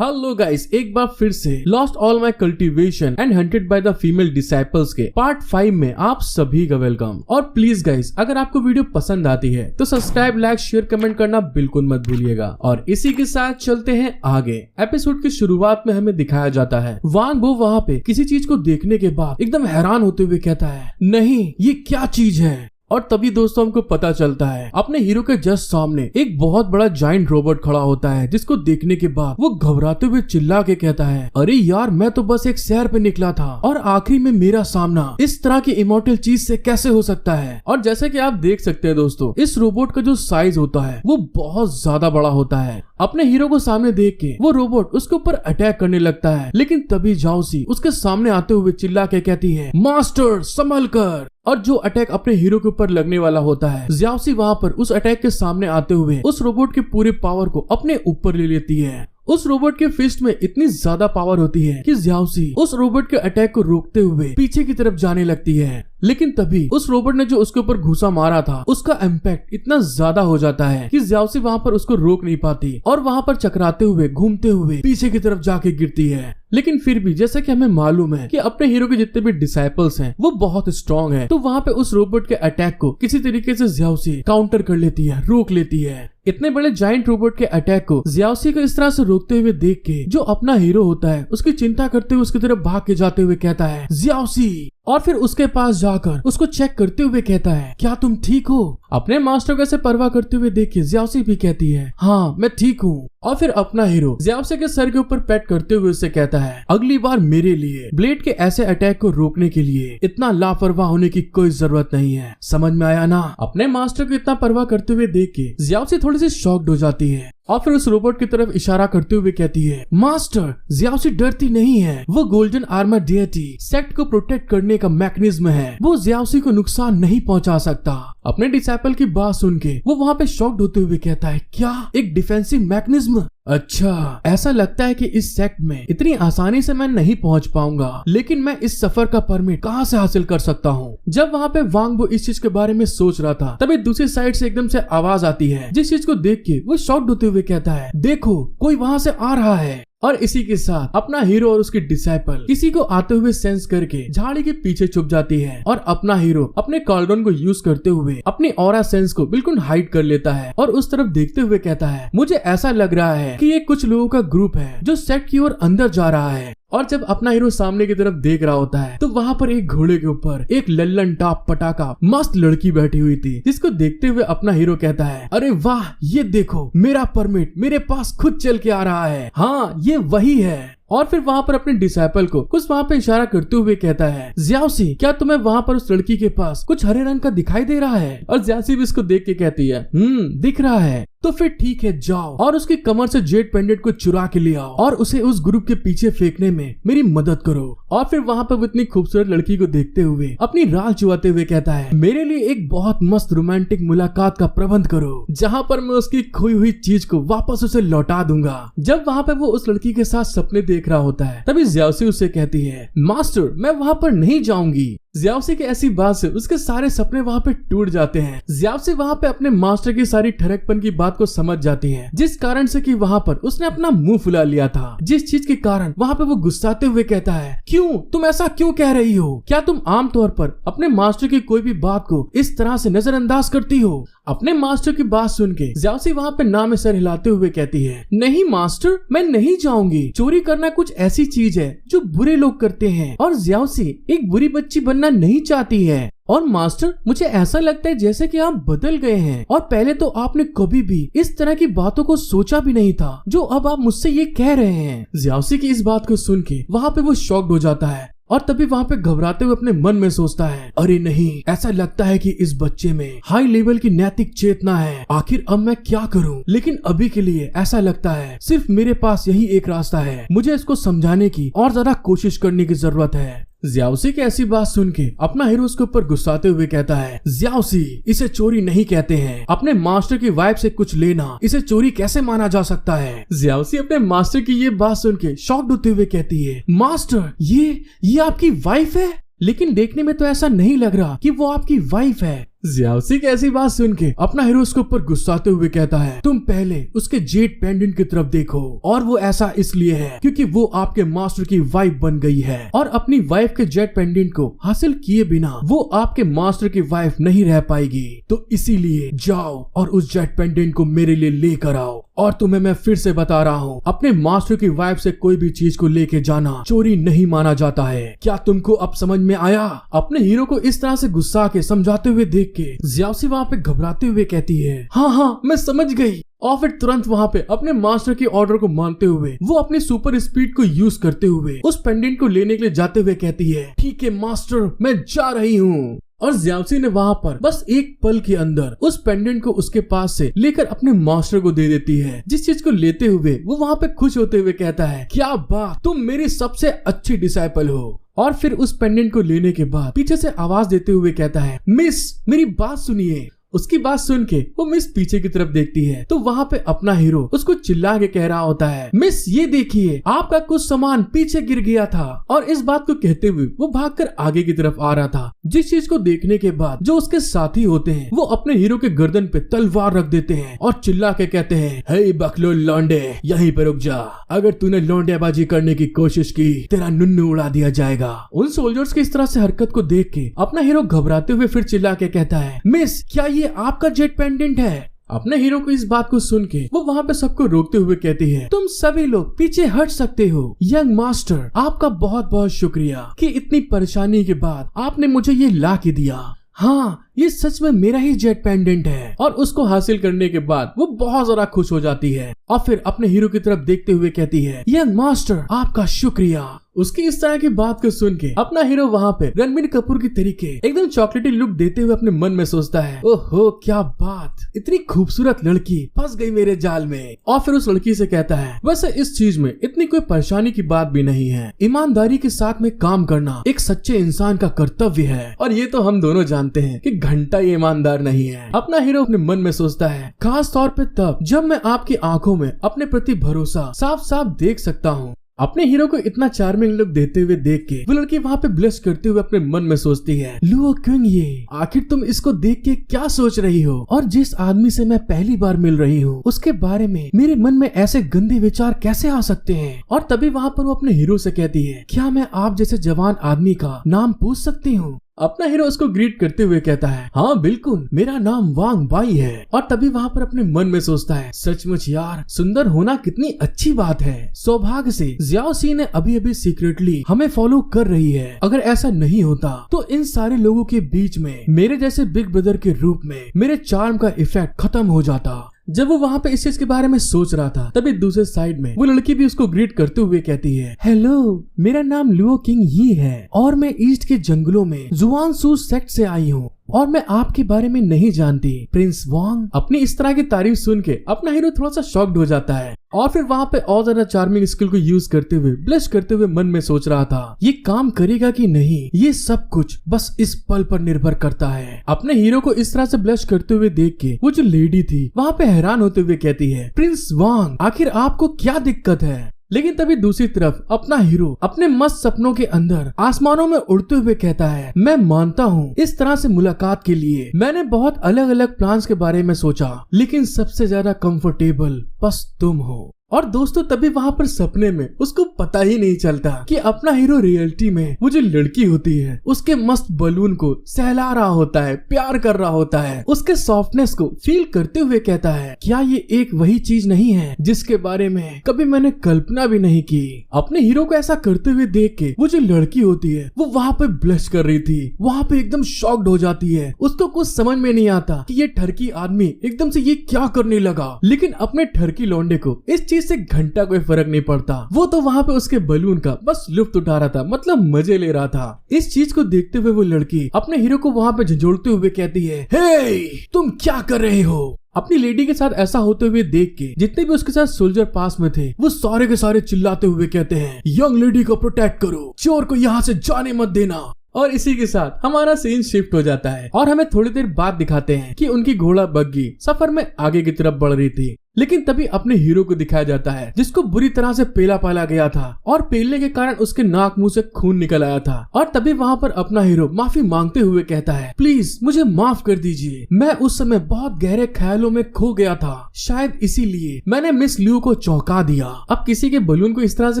Hello guys, एक बार फिर से lost all my cultivation and hunted by the female disciples के पार्ट 5 में आप सभी का वेलकम। और प्लीज गाइस, अगर आपको वीडियो पसंद आती है तो सब्सक्राइब, लाइक, शेयर, कमेंट करना बिल्कुल मत भूलिएगा। और इसी के साथ चलते हैं आगे। एपिसोड की शुरुआत में हमें दिखाया जाता है वांग बो वहाँ पे किसी चीज को देखने के बाद एकदम हैरान होते हुए कहता है, नहीं ये क्या चीज है। और तभी दोस्तों हमको पता चलता है अपने हीरो के जस्ट सामने एक बहुत बड़ा जाइंट रोबोट खड़ा होता है, जिसको देखने के बाद वो घबराते हुए चिल्ला के कहता है, अरे यार मैं तो बस एक सैर पे निकला था और आखिरी में मेरा सामना इस तरह की इमॉर्टल चीज से कैसे हो सकता है। और जैसे कि आप देख सकते हैं दोस्तों, इस रोबोट का जो साइज होता है वो बहुत ज्यादा बड़ा होता है। अपने हीरो को सामने देख के वो रोबोट उसके ऊपर अटैक करने लगता है, लेकिन तभी जाओसी उसके सामने आते हुए चिल्ला के कहती है, मास्टर संभल कर। और जो अटैक अपने हीरो के ऊपर लगने वाला होता है, जियाओसी वहाँ पर उस अटैक के सामने आते हुए उस रोबोट के पूरे पावर को अपने ऊपर ले लेती है। उस रोबोट के फिस्ट में इतनी ज्यादा पावर होती है कि जियाओसी उस रोबोट के अटैक को रोकते हुए पीछे की तरफ जाने लगती है, लेकिन तभी उस रोबोट ने जो उसके ऊपर घुसा मारा था उसका इम्पैक्ट इतना ज्यादा हो जाता है कि जियाओसी वहाँ पर उसको रोक नहीं पाती और वहाँ पर चकराते हुए घूमते हुए पीछे की तरफ जाके गिरती है। लेकिन फिर भी जैसा कि हमें मालूम है कि अपने हीरो के जितने भी डिसाइपल्स हैं वो बहुत स्ट्रॉन्ग है, तो वहाँ पे उस रोबोट के अटैक को किसी तरीके से जियाओसी काउंटर कर लेती है, रोक लेती है। इतने बड़े जाइंट रोबोट के अटैक को जियाओसी को इस तरह से रोकते हुए देख के जो अपना हीरो होता है उसकी चिंता करते हुए उसकी तरफ भाग के जाते हुए कहता है, जियाओसी। और फिर उसके पास जाकर उसको चेक करते हुए कहता है, क्या तुम ठीक हो। अपने मास्टर को ऐसे परवाह करते हुए देख के जियाओसी भी कहती है, हाँ मैं ठीक हूँ। और फिर अपना हीरो जियाओसी के सर के ऊपर पैट करते हुए उससे कहता है, अगली बार मेरे लिए ब्लेड के ऐसे अटैक को रोकने के लिए इतना लापरवाह होने की कोई जरूरत नहीं है, समझ में आया ना। अपने मास्टर को इतना परवाह करते हुए देख के जियाओसी थोड़ी सी शॉक्ड हो जाती है और फिर उस रोबोट की तरफ इशारा करते हुए कहती है, मास्टर जियाओसी डरती नहीं है, वो गोल्डन आर्मर डेटी सेक्ट को प्रोटेक्ट करने का मैकेनिज्म है, वो जियाओसी को नुकसान नहीं पहुंचा सकता। अपने डिसाइपल की बात सुन के वो वहाँ पे शॉक्ड होते हुए कहता है, क्या एक डिफेंसिव मैकेनिज्म। अच्छा, ऐसा लगता है कि इस सेक्ट में इतनी आसानी से मैं नहीं पहुंच पाऊंगा, लेकिन मैं इस सफर का परमिट कहां से हासिल कर सकता हूं। जब वहां पे वांग बो इस चीज के बारे में सोच रहा था, तभी दूसरी साइड से एकदम से आवाज आती है, जिस चीज को देख के वो शॉक्ड होते हुए कहता है, देखो कोई वहां से आ रहा है। और इसी के साथ अपना हीरो और उसकी डिसाइपल किसी को आते हुए सेंस करके झाड़ी के पीछे छुप जाती है और अपना हीरो अपने कॉल्डन को यूज करते हुए अपनी ऑरा सेंस को बिल्कुल हाइड कर लेता है और उस तरफ देखते हुए कहता है, मुझे ऐसा लग रहा है कि ये कुछ लोगों का ग्रुप है जो सेट की ओर अंदर जा रहा है। और जब अपना हीरो सामने की तरफ देख रहा होता है तो वहाँ पर एक घोड़े के ऊपर एक लल्लन टाप पटाखा मस्त लड़की बैठी हुई थी, जिसको देखते हुए अपना हीरो कहता है, अरे वाह ये देखो मेरा परमिट मेरे पास खुद चल के आ रहा है, हाँ ये वही है। और फिर वहाँ पर अपने डिसाइपल को कुछ वहाँ पे इशारा करते हुए कहता है, जियाओसी क्या तुम्हें वहाँ पर उस लड़की के पास कुछ हरे रंग का दिखाई दे रहा है। और जियाओसी भी इसको देख के कहती है, दिख रहा है, तो फिर ठीक है जाओ और उसकी कमर से जेड पेंडेंट को चुरा के ले आओ और उसे उस ग्रुप के पीछे फेंकने में मेरी मदद करो। और फिर वहाँ पर वो इतनी खूबसूरत लड़की को देखते हुए अपनी राल चुवाते हुए कहता है, मेरे लिए एक बहुत मस्त रोमांटिक मुलाकात का प्रबंध करो, जहाँ पर मैं उसकी खोई हुई चीज को वापस उसे लौटा दूंगा। जब वहाँ पे वो उस लड़की के साथ सपने देख रहा होता है, तभी जियाओसी उसे कहती है, मास्टर मैं वहाँ पर नहीं जाऊंगी। जियाओसी की ऐसी बात से उसके सारे सपने वहाँ पे टूट जाते हैं। जियाओसी वहाँ पे अपने मास्टर की सारी ठरकपन की बात को समझ जाती है, जिस कारण से कि वहाँ पर उसने अपना मुंह फुला लिया था, जिस चीज के कारण वहाँ पे वो गुस्साते हुए कहता है, क्यों तुम ऐसा क्यों कह रही हो, क्या तुम आमतौर पर अपने मास्टर की कोई भी बात को इस तरह से नजरअंदाज करती हो। अपने मास्टर की बात सुन के जियाओसी वहाँ पे ना में सर हिलाते हुए कहती है, नहीं मास्टर मैं नहीं जाऊंगी, चोरी करना कुछ ऐसी चीज है जो बुरे लोग करते हैं और जियाओसी एक बुरी बच्ची बनना नहीं चाहती है। और मास्टर मुझे ऐसा लगता है जैसे कि आप बदल गए हैं और पहले तो आपने कभी भी इस तरह की बातों को सोचा भी नहीं था जो अब आप मुझसे ये कह रहे हैं। जियाओसी की इस बात को सुन के वहाँ पे वो शॉक्ड हो जाता है और तभी वहाँ पे घबराते हुए अपने मन में सोचता है, अरे नहीं ऐसा लगता है कि इस बच्चे में हाई लेवल की नैतिक चेतना है, आखिर अब मैं क्या करूँ। लेकिन अभी के लिए ऐसा लगता है सिर्फ मेरे पास यही एक रास्ता है, मुझे इसको समझाने की और ज्यादा कोशिश करने की जरूरत है। जियाओसी की ऐसी बात सुन के अपना हीरो उसके ऊपर गुस्साते हुए कहता है, जियाओसी इसे चोरी नहीं कहते हैं, अपने मास्टर की वाइफ से कुछ लेना इसे चोरी कैसे माना जा सकता है। जियाओसी अपने मास्टर की ये बात सुन के शॉक्ड होते हुए कहती है, मास्टर ये आपकी वाइफ है। लेकिन देखने में तो ऐसा नहीं लग रहा कि वो आपकी वाइफ है। ज़ियाओसी की ऐसी बात सुन के अपना हीरो उसके ऊपर गुस्साते हुए कहता है, तुम पहले उसके जेट पेंडेंट की तरफ देखो, और वो ऐसा इसलिए है क्योंकि वो आपके मास्टर की वाइफ बन गई है, और अपनी वाइफ के जेट पेंडेंट को हासिल किए बिना वो आपके मास्टर की वाइफ नहीं रह पाएगी। तो इसीलिए जाओ और उस जेट पेंडेंट को मेरे लिए लेकर आओ। और तुम्हें मैं फिर से बता रहा हूँ, अपने मास्टर की वाइफ से कोई भी चीज को लेके जाना चोरी नहीं माना जाता है। क्या तुमको अब समझ में आया? अपने हीरो को इस तरह से गुस्सा के समझाते हुए देख के ज़ियाओसी वहाँ पे घबराते हुए कहती है, हाँ मैं समझ गई। और फिर तुरंत वहाँ पे अपने मास्टर के ऑर्डर को मानते हुए वो अपनी सुपर स्पीड को यूज करते हुए उस पेंडेंट को लेने के लिए जाते हुए कहती है, ठीक है मास्टर, मैं जा रही हूँ। और ज़ियाओसी ने वहाँ पर बस एक पल के अंदर उस पेंडेंट को उसके पास से लेकर अपने मास्टर को दे देती है, जिस चीज को लेते हुए वो वहाँ पे खुश होते हुए कहता है, क्या बात, तुम मेरी सबसे अच्छी डिसाइपल हो। और फिर उस पेंडेंट को लेने के बाद पीछे से आवाज देते हुए कहता है, मिस मेरी बात सुनिए। उसकी बात सुन के वो मिस पीछे की तरफ देखती है तो वहाँ पे अपना हीरो उसको चिल्ला के कह रहा होता है, मिस ये देखिए, आपका कुछ सामान पीछे गिर गया था। और इस बात को कहते हुए वो भागकर आगे की तरफ आ रहा था, जिस चीज को देखने के बाद जो उसके साथी होते हैं वो अपने हीरो के गर्दन पे तलवार रख देते हैं और चिल्ला के कहते हैं, हे बकलोल लौंडे, यहीं पे रुक जा, अगर तूने लौंडेबाजी करने की कोशिश की तेरा नुन्नू उड़ा दिया जाएगा। उन सोल्जर्स की इस तरह से हरकत को देख के अपना हीरो घबराते हुए फिर चिल्ला के कहता है, मिस क्या ये आपका जेट पेंडेंट है? अपने हीरो को इस बात को सुन के वो वहाँ पे सबको रोकते हुए कहती है, तुम सभी लोग पीछे हट सकते हो। यंग मास्टर, आपका बहुत बहुत शुक्रिया कि इतनी परेशानी के बाद आपने मुझे ये ला के दिया। हाँ, ये सच में मेरा ही जेट पेंडेंट है। और उसको हासिल करने के बाद वो बहुत ज्यादा खुश हो जाती है और फिर अपने हीरो की तरफ देखते हुए कहती है, यंग मास्टर, आपका शुक्रिया। उसकी इस तरह की बात को सुन के अपना हीरो वहाँ पे रणबीर कपूर की तरीके एकदम चॉकलेटी लुक देते हुए अपने मन में सोचता है, ओहो क्या बात, इतनी खूबसूरत लड़की फंस गई मेरे जाल में। और फिर उस लड़की से कहता है, वैसे इस चीज में इतनी कोई परेशानी की बात भी नहीं है, ईमानदारी के साथ में काम करना एक सच्चे इंसान का कर्तव्य है, और ये तो हम दोनों जानते हैं कि घंटा ये ईमानदार नहीं है। अपना हीरो अपने मन में सोचता है, खास तौर पे तब जब मैं आपकी आंखों में अपने प्रति भरोसा साफ साफ देख सकता हूँ। अपने हीरो को इतना चार्मिंग लुक देते हुए देख के वो लड़की वहाँ पे ब्लश करते हुए अपने मन में सोचती है, लुओ क्यों ये, आखिर तुम इसको देख के क्या सोच रही हो, और जिस आदमी से मैं पहली बार मिल रही हूँ उसके बारे में मेरे मन में ऐसे गंदे विचार कैसे आ सकते हैं। और तभी वहाँ पर वो अपने हीरो से कहती है, क्या मैं आप जैसे जवान आदमी का नाम पूछ सकती हूँ? अपना हीरो उसको ग्रीट करते हुए कहता है, हाँ बिल्कुल, मेरा नाम वांग बाई है। और तभी वहाँ पर अपने मन में सोचता है, सचमुच यार, सुंदर होना कितनी अच्छी बात है। सौभाग्य से ज़ियाओसी ने अभी अभी सीक्रेटली हमें फॉलो कर रही है, अगर ऐसा नहीं होता तो इन सारे लोगों के बीच में मेरे जैसे बिग ब्रदर के रूप में मेरे चार्म का इफेक्ट खत्म हो जाता। जब वो वहाँ पे इस चीज के बारे में सोच रहा था तभी दूसरे साइड में वो लड़की भी उसको ग्रीट करते हुए कहती है, हेलो, मेरा नाम लुओ किंग ही है और मैं ईस्ट के जंगलों में जुआनसू सेक्ट से आई हूँ और मैं आपके बारे में नहीं जानती। प्रिंस वांग। अपनी इस तरह की तारीफ सुन के अपना हीरो थोड़ा सा शॉक्ड हो जाता है और फिर वहाँ पे और ज्यादा चार्मिंग स्किल को यूज करते हुए ब्लश करते हुए मन में सोच रहा था, ये काम करेगा कि नहीं, ये सब कुछ बस इस पल पर निर्भर करता है। अपने हीरो को इस तरह से ब्लश करते हुए देख के वो जो लेडी थी वहाँ पे हैरान होते हुए कहती है, प्रिंस वांग, आखिर आपको क्या दिक्कत है? लेकिन तभी दूसरी तरफ अपना हीरो अपने मस्त सपनों के अंदर आसमानों में उड़ते हुए कहता है, मैं मानता हूँ इस तरह से मुलाकात के लिए मैंने बहुत अलग अलग प्लान्स के बारे में सोचा, लेकिन सबसे ज्यादा कंफर्टेबल बस तुम हो। और दोस्तों तभी वहाँ पर सपने में उसको पता ही नहीं चलता कि अपना हीरो रियलिटी में वो जो लड़की होती है उसके मस्त बलून को सहला रहा होता है, प्यार कर रहा होता है, उसके सॉफ्टनेस को फील करते हुए कहता है, क्या ये एक वही चीज नहीं है जिसके बारे में कभी मैंने कल्पना भी नहीं की। अपने हीरो को ऐसा करते हुए देख के वो जो लड़की होती है वो वहाँ पे ब्लश कर रही थी, वहाँ पे एकदम शॉक्ड हो जाती है। उसको कुछ समझ में नहीं आता कि ये ठरकी आदमी एकदम से ये क्या करने लगा, लेकिन अपने ठरकी लौंडे को इस चीज से घंटा कोई फर्क नहीं पड़ता। वो तो वहाँ पे उसके बलून का बस लुत्फ उठा रहा था, मतलब मजे ले रहा था। इस चीज को देखते हुए वो लड़की अपने हीरो को वहाँ पे झंझोड़ते हुए कहती है, हे तुम क्या कर रहे हो? अपनी लेडी के साथ ऐसा होते हुए देख के जितने भी उसके साथ सोल्जर पास में थे वो सारे के सारे चिल्लाते हुए कहते हैं, यंग लेडी को प्रोटेक्ट करो, चोर को यहाँ से जाने मत देना। और इसी के साथ हमारा सीन शिफ्ट हो जाता है और हमें थोड़ी देर बाद दिखाते हैं कि उनकी घोड़ा बग्गी सफर में आगे की तरफ बढ़ रही थी। लेकिन तभी अपने हीरो को दिखाया जाता है जिसको बुरी तरह से पेला पाला गया था और पेलने के कारण उसके नाक मुंह से खून निकल आया था। और तभी वहाँ पर अपना हीरो माफी मांगते हुए कहता है, प्लीज मुझे माफ कर दीजिए, मैं उस समय बहुत गहरे ख्यालों में खो गया था, शायद इसीलिए मैंने मिस लियू को चौंका दिया। अब किसी के बलून को इस तरह से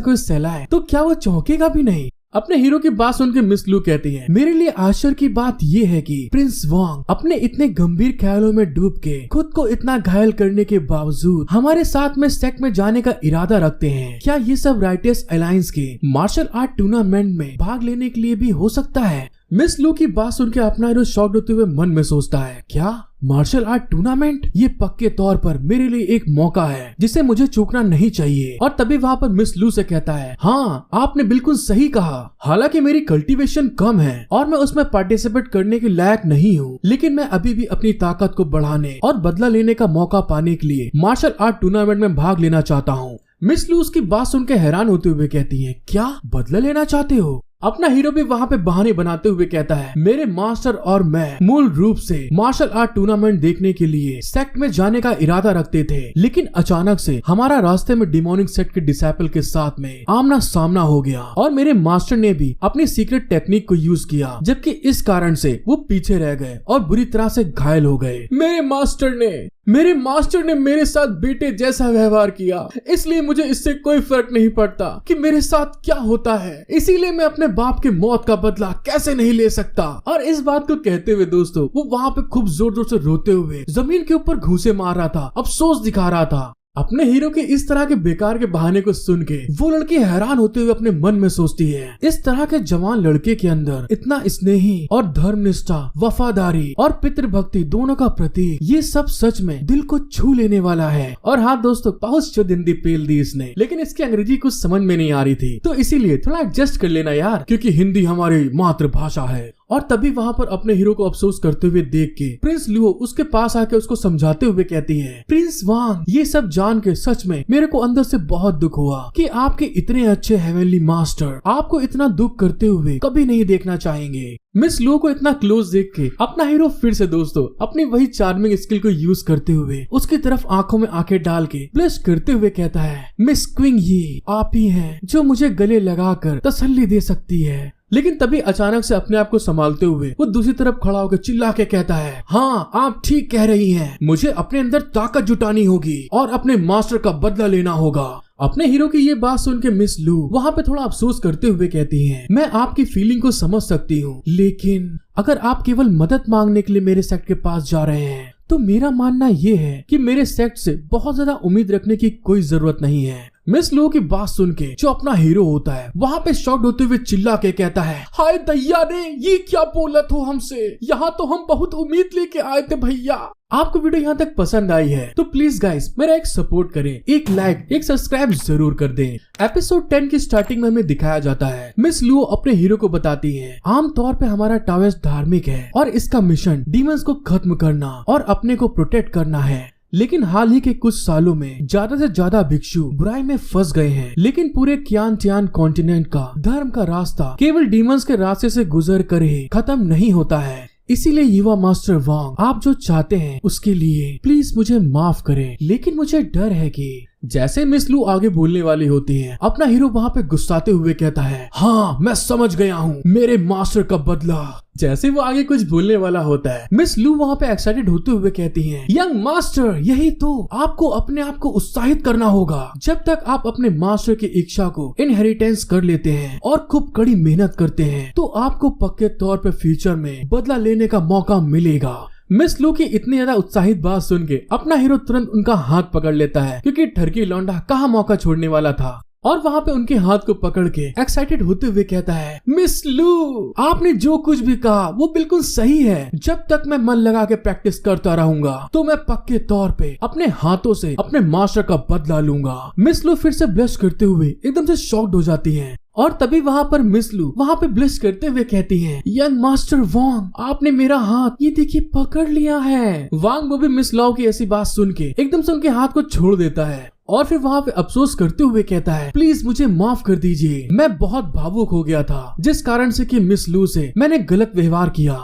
कोई सहलाए तो क्या वो चौंकेगा भी नहीं। अपने हीरो की बात सुन के मिस लू कहती है, मेरे लिए आश्चर्य की बात ये है कि प्रिंस वांग अपने इतने गंभीर ख्यालों में डूब के खुद को इतना घायल करने के बावजूद हमारे साथ में सेक्ट में जाने का इरादा रखते हैं। क्या ये सब राइटर्स अलायंस के मार्शल आर्ट टूर्नामेंट में भाग लेने के लिए भी हो सकता है। मिस लू की बात सुन के अपना हीरो शॉक्ड होते हुए मन में सोचता है, क्या मार्शल आर्ट टूर्नामेंट, ये पक्के तौर पर मेरे लिए एक मौका है जिसे मुझे चूकना नहीं चाहिए। और तभी वहाँ पर मिस लू से कहता है, हाँ आपने बिल्कुल सही कहा, हालांकि मेरी कल्टीवेशन कम है और मैं उसमें पार्टिसिपेट करने के लायक नहीं हूँ, लेकिन मैं अभी भी अपनी ताकत को बढ़ाने और बदला लेने का मौका पाने के लिए मार्शल आर्ट टूर्नामेंट में भाग लेना चाहता हूँ। मिस लू उसकी बात सुन के हैरान होते हुए कहती है, क्या बदला लेना चाहते हो। अपना हीरो भी वहाँ पे बहाने बनाते हुए कहता है, मेरे मास्टर और मैं मूल रूप से मार्शल आर्ट टूर्नामेंट देखने के लिए सेक्ट में जाने का इरादा रखते थे, लेकिन अचानक से हमारा रास्ते में डिमोनिक सेक्ट के डिसाइपल के साथ में आमना सामना हो गया और मेरे मास्टर ने भी अपनी सीक्रेट टेक्निक को यूज किया, जबकि इस कारण से वो पीछे रह गए और बुरी तरह से घायल हो गए। मेरे मास्टर ने मेरे साथ बेटे जैसा व्यवहार किया, इसलिए मुझे इससे कोई फर्क नहीं पड़ता कि मेरे साथ क्या होता है, इसीलिए मैं अपने बाप के मौत का बदला कैसे नहीं ले सकता। और इस बात को कहते हुए दोस्तों वो वहाँ पे खूब जोर जोर से रोते हुए जमीन के ऊपर घूंसे मार रहा था, अफसोस दिखा रहा था। अपने हीरो के इस तरह के बेकार के बहाने को सुन के वो लड़की हैरान होते हुए अपने मन में सोचती है, इस तरह के जवान लड़के के अंदर इतना स्नेही और धर्मनिष्ठा, वफादारी और पितृभक्ति दोनों का प्रतीक, ये सब सच में दिल को छू लेने वाला है। और हाँ दोस्तों, बहुत शुद्ध हिंदी पेल दी इसने, लेकिन इसकी अंग्रेजी कुछ समझ में नहीं आ रही थी, तो इसीलिए थोड़ा एडजस्ट कर लेना यार, क्योंकि हिंदी हमारी मातृभाषा है। और तभी वहाँ पर अपने हीरो को अफसोस करते हुए देख के प्रिंस लियो उसके पास आके उसको समझाते हुए कहती है, प्रिंस वांग ये सब जान के सच में मेरे को अंदर से बहुत दुख हुआ कि आपके इतने अच्छे हेवनली मास्टर आपको इतना दुख करते हुए कभी नहीं देखना चाहेंगे। मिस लू को इतना क्लोज देख के अपना हीरो फिर से दोस्तों अपनी वही चार्मिंग स्किल को यूज करते हुए उसकी तरफ आंखों में आंखें डाल के ब्लश करते हुए कहता है, मिस क्विंग ये आप ही हैं जो मुझे गले लगाकर तसल्ली दे सकती है। लेकिन तभी अचानक से अपने आप को संभालते हुए वो दूसरी तरफ खड़ा होकर चिल्ला के कहता है, हाँ आप ठीक कह रही हैं, मुझे अपने अंदर ताकत जुटानी होगी और अपने मास्टर का बदला लेना होगा। अपने हीरो की ये बात सुन के मिस लू वहाँ पे थोड़ा अफसोस करते हुए कहती हैं, मैं आपकी फीलिंग को समझ सकती हूँ, लेकिन अगर आप केवल मदद मांगने के लिए मेरे सेक्ट के पास जा रहे हैं तो मेरा मानना ये है कि मेरे सेक्ट से बहुत ज्यादा उम्मीद रखने की कोई जरूरत नहीं है। मिस लू की बात सुन के जो अपना हीरो होता है वहाँ पे शॉक्ड होते हुए चिल्ला के कहता है, हाय दैया रे, ये क्या बोला तू हमसे, यहाँ तो हम बहुत उम्मीद लेके आए थे भैया। आपको वीडियो यहाँ तक पसंद आई है तो प्लीज गाइस मेरा एक सपोर्ट करें, एक लाइक एक सब्सक्राइब जरूर कर दें। एपिसोड 10 की स्टार्टिंग में हमें दिखाया जाता है मिस लू अपने हीरो को बताती है, आमतौर पे हमारा टावेस धार्मिक है और इसका मिशन डीमंस को खत्म करना और अपने को प्रोटेक्ट करना है, लेकिन हाल ही के कुछ सालों में ज्यादा से ज्यादा भिक्षु बुराई में फंस गए हैं। लेकिन पूरे क्यान कॉन्टिनेंट का धर्म का रास्ता केवल डीमंस के रास्ते से गुजर कर ही खत्म नहीं होता है। इसीलिए युवा मास्टर वांग आप जो चाहते हैं उसके लिए प्लीज मुझे माफ करें, लेकिन मुझे डर है कि जैसे मिस लू आगे बोलने वाली होती है अपना हीरो वहाँ पे गुस्साते हुए कहता है, हाँ मैं समझ गया हूँ, मेरे मास्टर का बदला। जैसे वो आगे कुछ बोलने वाला होता है मिस लू वहाँ पे एक्साइटेड होते हुए कहती हैं, यंग मास्टर यही तो आपको अपने आप को उत्साहित करना होगा। जब तक आप अपने मास्टर की इच्छा को इनहेरिटेंस कर लेते हैं और खूब कड़ी मेहनत करते हैं तो आपको पक्के तौर पे फ्यूचर में बदला लेने का मौका मिलेगा। मिस लू की इतनी ज्यादा उत्साहित बात सुन के अपना हीरो तुरंत उनका हाथ पकड़ लेता है, क्योंकि ठरकी लौंडा कहाँ मौका छोड़ने वाला था। और वहाँ पे उनके हाथ को पकड़ के एक्साइटेड होते हुए कहता है, मिस लू आपने जो कुछ भी कहा वो बिल्कुल सही है, जब तक मैं मन लगा के प्रैक्टिस करता रहूंगा तो मैं पक्के तौर पे अपने हाथों से अपने मास्टर का बदला लूंगा। मिस लू फिर से ब्लश करते हुए एकदम से शॉक्ड हो जाती है और तभी वहाँ पर मिस लू वहाँ पे ब्लश करते हुए कहती हैं, यंग मास्टर वांग आपने मेरा हाथ ये देखिए पकड़ लिया है। वांग वो भी मिस लू की ऐसी बात सुन के एकदम से उनके हाथ को छोड़ देता है और फिर वहाँ पे अफसोस करते हुए कहता है प्लीज मुझे माफ कर दीजिए, मैं बहुत भावुक हो गया था जिस कारण से कि मिस लू से मैंने गलत व्यवहार किया।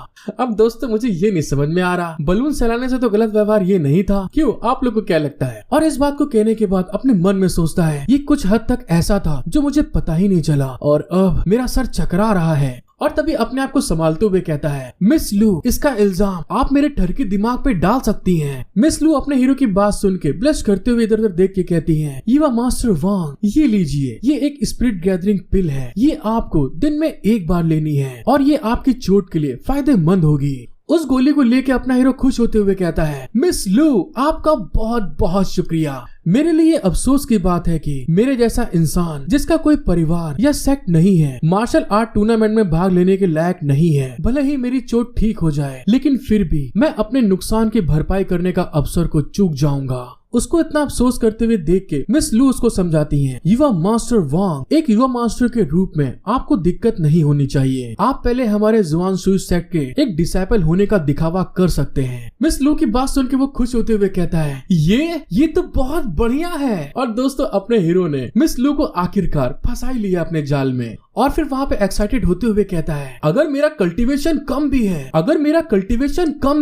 अब दोस्तों मुझे ये नहीं समझ में आ रहा, बलून फैलाने से तो गलत व्यवहार ये नहीं था, क्यों आप लोग को क्या लगता है? और इस बात को कहने के बाद अपने मन में सोचता है ये कुछ हद तक ऐसा था जो मुझे पता ही नहीं चला और अब मेरा सर चकरा रहा है। और तभी अपने आप को संभालते हुए कहता है मिस लू इसका इल्जाम आप मेरे ठरकी दिमाग पे डाल सकती हैं। मिस लू अपने हीरो की बात सुन के ब्लश करते हुए इधर उधर देख के कहती है युवा मास्टर वांग ये लीजिए, ये एक स्पिरिट गैदरिंग पिल है, ये आपको दिन में एक बार लेनी है और ये आपकी चोट के लिए फायदेमंद होगी। उस गोली को लेके अपना हीरो खुश होते हुए कहता है मिस लू आपका बहुत बहुत शुक्रिया। मेरे लिए अफसोस की बात है कि मेरे जैसा इंसान जिसका कोई परिवार या सेक्ट नहीं है मार्शल आर्ट टूर्नामेंट में भाग लेने के लायक नहीं है। भले ही मेरी चोट ठीक हो जाए लेकिन फिर भी मैं अपने नुकसान की भरपाई करने का अवसर को चूक जाऊंगा। उसको इतना अफसोस करते हुए देख के मिस लू उसको समझाती हैं युवा मास्टर वांग एक युवा मास्टर के रूप में आपको दिक्कत नहीं होनी चाहिए, आप पहले हमारे जुआन सुई सेक्ट के एक डिसाइपल होने का दिखावा कर सकते हैं। मिस लू की बात सुन के वो खुश होते हुए कहता है ये तो बहुत बढ़िया है। और दोस्तों अपने हीरो ने मिस लू को आखिरकार फंसा ही लिया अपने जाल में और फिर वहाँ पे एक्साइटेड होते हुए कहता है अगर मेरा कल्टीवेशन कम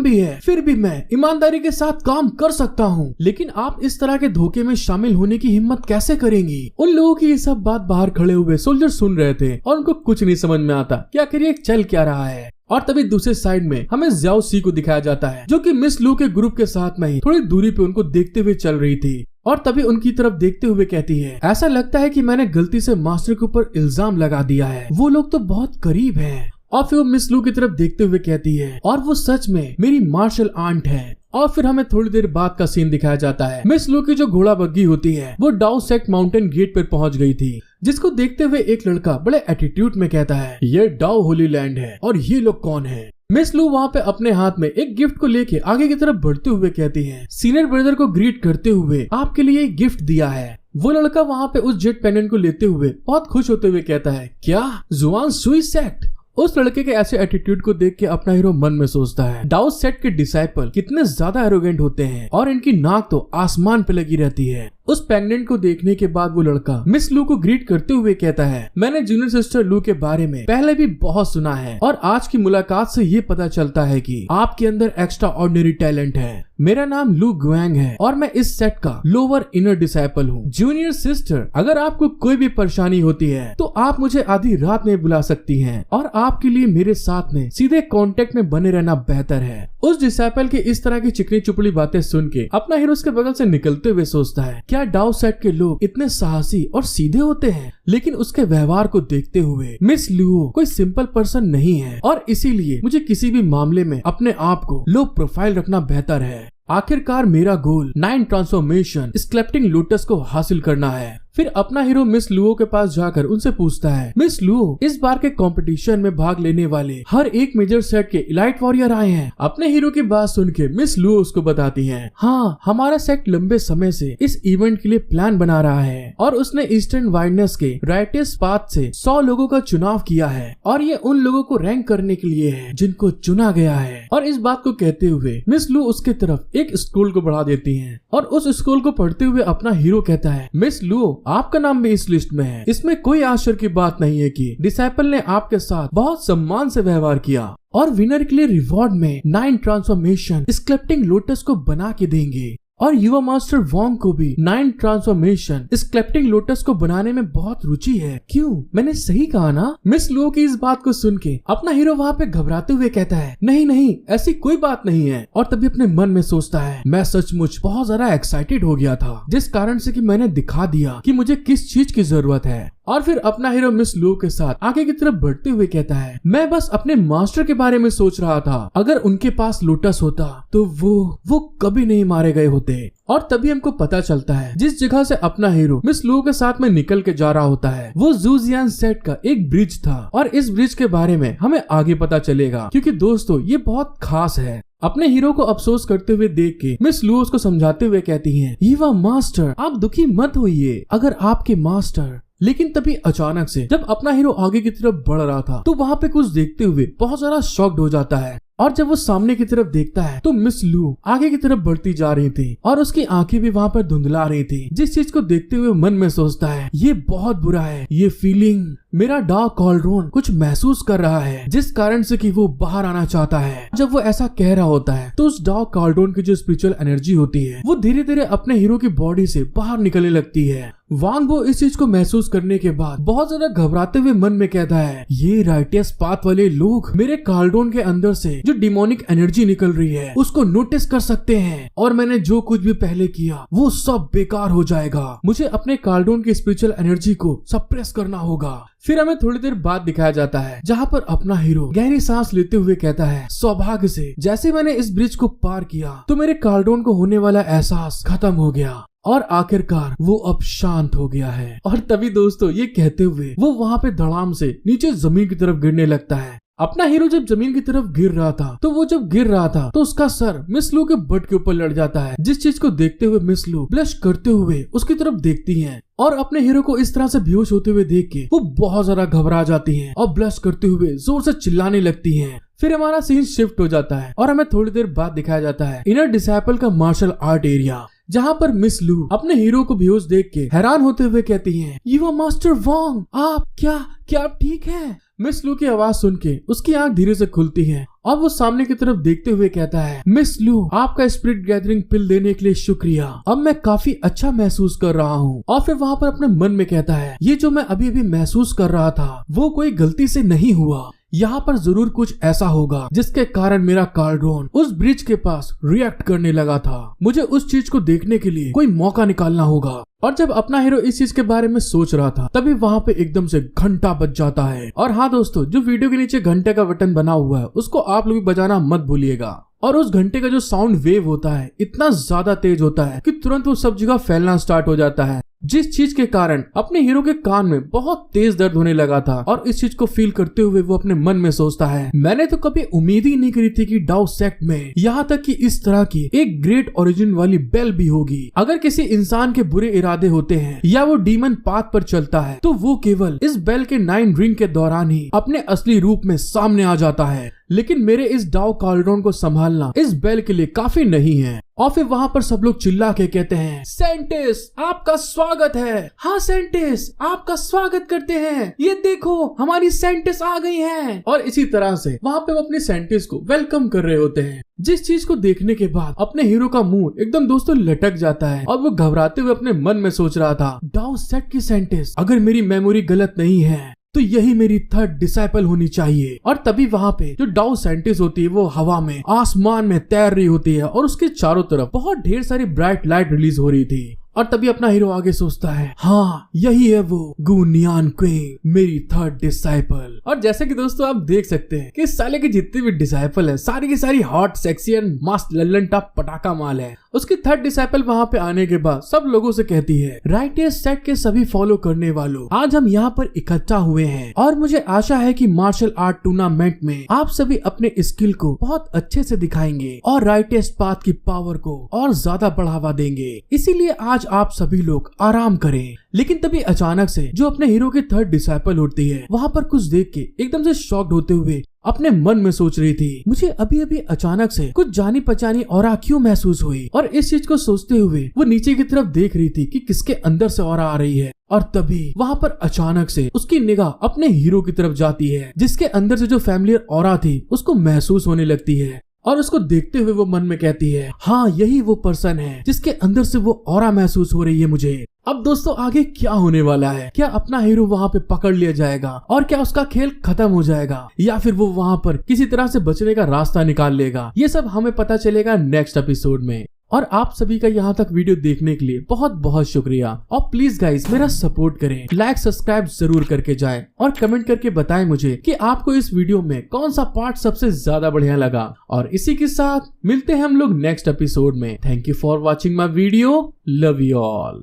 भी है फिर भी मैं ईमानदारी के साथ काम कर सकता हूँ, लेकिन आप इस तरह के धोखे में शामिल होने की हिम्मत कैसे करेंगी? उन लोगों की ये सब बात बाहर खड़े हुए सोल्जर सुन रहे थे और उनको कुछ नहीं समझ में आता कि आखिर ये चल क्या रहा है। और तभी दूसरे साइड में हमें ज़्याओ सी को दिखाया जाता है जो कि मिस लू के ग्रुप के साथ में ही थोड़ी दूरी पे उनको देखते हुए चल रही थी और तभी उनकी तरफ देखते हुए कहती है ऐसा लगता है कि मैंने गलती से मास्टर के ऊपर इल्जाम लगा दिया है, वो लोग तो बहुत करीब हैं। और फिर वो मिस लू की तरफ देखते हुए कहती है और वो सच में मेरी मार्शल आंट है। और फिर हमें थोड़ी देर बाद का सीन दिखाया जाता है मिस लू की जो घोड़ा बग्गी होती है वो डाउ सेक्ट माउंटेन गेट पर पहुंच गई थी, जिसको देखते हुए एक लड़का बड़े एटीट्यूड में कहता है ये डाउ होली लैंड है और ये लोग कौन है? मिस लू वहाँ पे अपने हाथ में एक गिफ्ट को लेके आगे की तरफ बढ़ते हुए कहती है सीनियर ब्रदर को ग्रीट करते हुए आपके लिए एक गिफ्ट दिया है। वो लड़का वहाँ पे उस जेट पेंडेंट को लेते हुए बहुत खुश होते हुए कहता है क्या जुआन सुई सेक्ट? उस लड़के के ऐसे एटीट्यूड को देख के अपना हीरो मन में सोचता है डाउ सेट के डिसाइपल कितने ज्यादा एरोगेंट होते हैं और इनकी नाक तो आसमान पे लगी रहती है। उस पेंडेंट को देखने के बाद वो लड़का मिस लू को ग्रीट करते हुए कहता है मैंने जूनियर सिस्टर लू के बारे में पहले भी बहुत सुना है और आज की मुलाकात से ये पता चलता है कि आपके अंदर एक्स्ट्रा ऑर्डिनरी टैलेंट है। मेरा नाम लू ग्वेंग है और मैं इस सेट का लोअर इनर डिसाइपल हूँ। जूनियर सिस्टर अगर आपको कोई भी परेशानी होती है तो आप मुझे आधी रात में बुला सकती हैं और आपके लिए मेरे साथ में सीधे कांटेक्ट में बने रहना बेहतर है। उस डिसाइपल की इस तरह की चिकनी चुपड़ी बातें सुन के अपना हीरो उसके बगल से निकलते हुए सोचता है क्या डाउ सेट के लोग इतने साहसी और सीधे होते हैं? लेकिन उसके व्यवहार को देखते हुए मिस लू कोई सिंपल पर्सन नहीं है और इसीलिए मुझे किसी भी मामले में अपने आप को लो प्रोफाइल रखना बेहतर है। आखिरकार मेरा गोल 9 ट्रांसफॉर्मेशन स्क्लेप्टिंग लोटस को हासिल करना है। फिर अपना हीरो मिस लुओ के पास जाकर उनसे पूछता है मिस लुओ इस बार के कंपटीशन में भाग लेने वाले हर एक मेजर सेट के इलाइट वॉरियर आए हैं। अपने हीरो की बात सुन के मिस लुओ उसको बताती है हाँ हमारा सेट लंबे समय से इस इवेंट के लिए प्लान बना रहा है और उसने ईस्टर्न वाइडनेस के राइटेस्ट पाथ से 100 लोगों का चुनाव किया है और ये उन लोगों को रैंक करने के लिए है जिनको चुना गया है। और इस बात को कहते हुए मिस लू उसके तरफ एक स्क्रॉल को बढ़ा देती है और उस स्क्रॉल को पढ़ते हुए अपना हीरो कहता है मिस लू आपका नाम भी इस लिस्ट में है। इसमें कोई आश्चर्य की बात नहीं है कि डिसाइपल ने आपके साथ बहुत सम्मान से व्यवहार किया और विनर के लिए रिवॉर्ड में 9 ट्रांसफॉर्मेशन स्क्लेप्टिंग लोटस को बना के देंगे और युवा मास्टर वॉन्ग को भी 9 ट्रांसफॉर्मेशन स्क्लेप्टिंग लोटस को बनाने में बहुत रुचि है। क्यों मैंने सही कहा ना? मिस लुओ की इस बात को सुन के अपना हीरो वहाँ पे घबराते हुए कहता है नहीं नहीं ऐसी कोई बात नहीं है। और तभी अपने मन में सोचता है मैं सचमुच बहुत ज्यादा एक्साइटेड हो गया था जिस कारण से कि मैंने दिखा दिया कि मुझे किस चीज की जरूरत है। और फिर अपना हीरो मिस लुओ के साथ आगे की तरफ बढ़ते हुए कहता है मैं बस अपने मास्टर के बारे में सोच रहा था, अगर उनके पास लोटस होता तो वो कभी नहीं मारे गए होते। और तभी हमको पता चलता है जिस जगह से अपना हीरो मिस लुओ के साथ में निकल के जा रहा होता है वो ज़ूजियान सेट का एक ब्रिज था और इस ब्रिज के बारे में हमें आगे पता चलेगा क्योंकि दोस्तों ये बहुत खास है। अपने हीरो को अफसोस करते हुए देख के मिस लुओ उसको समझाते हुए कहती हैं युवा मास्टर आप दुखी मत होइए अगर आपके मास्टर। लेकिन तभी अचानक से जब अपना हीरो आगे की तरफ बढ़ रहा था तो वहाँ पे कुछ देखते हुए बहुत ज्यादा शॉक्ड हो जाता है और जब वो सामने की तरफ देखता है तो मिस लू आगे की तरफ बढ़ती जा रही थी और उसकी आंखें भी वहाँ पर धुंधला रही थी। जिस चीज को देखते हुए मन में सोचता है ये बहुत बुरा है, ये फीलिंग मेरा डार्क कॉल्ड्रोन कुछ महसूस कर रहा है जिस कारण से कि वो बाहर आना चाहता है। जब वो ऐसा कह रहा होता है तो उस डार्क कॉल्ड्रोन की जो स्पिरिचुअल एनर्जी होती है वो धीरे धीरे अपने हीरो की बॉडी से बाहर निकलने लगती है। वांग वो इस चीज को महसूस करने के बाद बहुत ज्यादा घबराते हुए मन में कहता है ये राइटियस पाथ वाले लोग मेरे कॉल्ड्रोन के अंदर से जो डिमोनिक एनर्जी निकल रही है उसको नोटिस कर सकते हैं और मैंने जो कुछ भी पहले किया वो सब बेकार हो जाएगा। मुझे अपने कॉल्ड्रोन की स्पिरिचुअल एनर्जी को सप्रेस करना होगा। फिर हमें थोड़ी देर बाद दिखाया जाता है जहाँ पर अपना हीरो गहरी सांस लेते हुए कहता है सौभाग्य से जैसे मैंने इस ब्रिज को पार किया तो मेरे कॉल्ड्रोन को होने वाला एहसास खत्म हो गया और आखिरकार वो अब शांत हो गया है। और तभी दोस्तों ये कहते हुए वो वहाँ पे धड़ाम से नीचे जमीन की तरफ गिरने लगता है। अपना हीरो जब जमीन की तरफ गिर रहा था तो उसका सर मिस लू के बट के ऊपर लड़ जाता है। जिस चीज को देखते हुए मिस लू ब्लश करते हुए उसकी तरफ देखती हैं और अपने हीरो को इस तरह से बेहोश होते हुए देख के वो बहुत ज्यादा घबरा जाती हैं और ब्लश करते हुए जोर से चिल्लाने लगती हैं। फिर हमारा सीन शिफ्ट हो जाता है और हमें थोड़ी देर बाद दिखाया जाता है इनर डिसाइपल का मार्शल आर्ट एरिया जहाँ पर मिस लू अपने हीरो को बेहोश देख के हैरान होते हुए कहती हैं यू आर मास्टर वांग, आप क्या आप ठीक हैं? मिस लू की आवाज सुन के उसकी आंख धीरे से खुलती है और वो सामने की तरफ देखते हुए कहता है मिस लू आपका स्पिरिट गैदरिंग पिल देने के लिए शुक्रिया, अब मैं काफी अच्छा महसूस कर रहा हूँ। और फिर वहाँ पर अपने मन में कहता है ये जो मैं अभी महसूस कर रहा था वो कोई गलती से नहीं हुआ, यहाँ पर जरूर कुछ ऐसा होगा जिसके कारण मेरा कॉल्ड्रोन उस ब्रिज के पास रिएक्ट करने लगा था। मुझे उस चीज को देखने के लिए कोई मौका निकालना होगा। और जब अपना हीरो इस चीज के बारे में सोच रहा था तभी वहाँ पे एकदम से घंटा बज जाता है। और हाँ दोस्तों, जो वीडियो के नीचे घंटे का बटन बना हुआ है उसको आप लोग भी बजाना मत भूलिएगा। और उस घंटे का जो साउंड वेव होता है इतना ज्यादा तेज होता है कि तुरंत वो सब जगह फैलना स्टार्ट हो जाता है, जिस चीज के कारण अपने हीरो के कान में बहुत तेज दर्द होने लगा था। और इस चीज को फील करते हुए वो अपने मन में सोचता है मैंने तो कभी उम्मीद ही नहीं करी थी कि डाउ सेक्ट में यहाँ तक कि इस तरह की एक ग्रेट ओरिजिन वाली बेल भी होगी। अगर किसी इंसान के बुरे इरादे होते हैं या वो डीमन पाथ पर चलता है तो वो केवल इस बेल के 9 रिंग के दौरान ही अपने असली रूप में सामने आ जाता है। लेकिन मेरे इस डाउ कॉल्ड्रोन को संभालना इस बेल के लिए काफी नहीं है। और फिर वहाँ पर सब लोग चिल्ला के कहते हैं सेंटिस आपका स्वागत है। हाँ सेंटिस आपका स्वागत करते हैं, ये देखो हमारी सेंटिस आ गई है। और इसी तरह से वहाँ पे वो अपनी सेंटिस को वेलकम कर रहे होते हैं। जिस चीज को देखने के बाद अपने हीरो का मुंह एकदम दोस्तों लटक जाता है और वो घबराते हुए अपने मन में सोच रहा था डाउ सेक्ट की सेंटिस अगर मेरी मेमोरी गलत नहीं है तो यही मेरी थर्ड डिसाइपल होनी चाहिए। और तभी वहाँ पे जो डाउ साइंटिस्ट होती है वो हवा में आसमान में तैर रही होती है और उसके चारों तरफ बहुत ढेर सारी ब्राइट लाइट रिलीज हो रही थी। और तभी अपना हीरो आगे सोचता है हाँ यही है वो गुनियान क्वीन मेरी थर्ड डिसाइपल। और जैसे कि दोस्तों आप देख सकते हैं कि इस साले के जितने भी डिसाइपल है सारी की सारी हॉट सेक्सी एंड मस्त लल्लन टॉप पटाखा माल है। उसकी थर्ड डिसाइपल वहाँ पे आने के बाद सब लोगों से कहती है राइटियस सेक्ट के सभी फॉलो करने वालों आज हम यहाँ पर इकट्ठा हुए हैं और मुझे आशा है कि मार्शल आर्ट टूर्नामेंट में आप सभी अपने स्किल को बहुत अच्छे से दिखाएंगे और राइटियस पाथ की पावर को और ज्यादा बढ़ावा देंगे, इसीलिए आज आप सभी लोग आराम करें। लेकिन तभी अचानक से जो अपने हीरो की थर्ड डिसाइपल होती है वहाँ पर कुछ देख के एकदम से शॉक्ड होते हुए अपने मन में सोच रही थी मुझे अभी अभी अचानक से कुछ जानी पहचानी ऑरा क्यों महसूस हुई। और इस चीज को सोचते हुए वो नीचे की तरफ देख रही थी कि किसके अंदर से ऑरा आ रही है। और तभी वहाँ पर अचानक से उसकी निगाह अपने हीरो की तरफ जाती है जिसके अंदर से जो फैमिलियर ऑरा थी उसको महसूस होने लगती है। और उसको देखते हुए वो मन में कहती है हाँ यही वो पर्सन है जिसके अंदर से वो ऑरा महसूस हो रही है मुझे। अब दोस्तों आगे क्या होने वाला है, क्या अपना हीरो वहाँ पे पकड़ लिया जाएगा और क्या उसका खेल खत्म हो जाएगा या फिर वो वहाँ पर किसी तरह से बचने का रास्ता निकाल लेगा, ये सब हमें पता चलेगा नेक्स्ट एपिसोड में। और आप सभी का यहाँ तक वीडियो देखने के लिए बहुत बहुत शुक्रिया। और प्लीज गाइस मेरा सपोर्ट करें, लाइक सब्सक्राइब जरूर करके जाएं और कमेंट करके बताएं मुझे कि आपको इस वीडियो में कौन सा पार्ट सबसे ज्यादा बढ़िया लगा। और इसी के साथ मिलते हैं हम लोग नेक्स्ट एपिसोड में। Thank you for watching my video, love you all.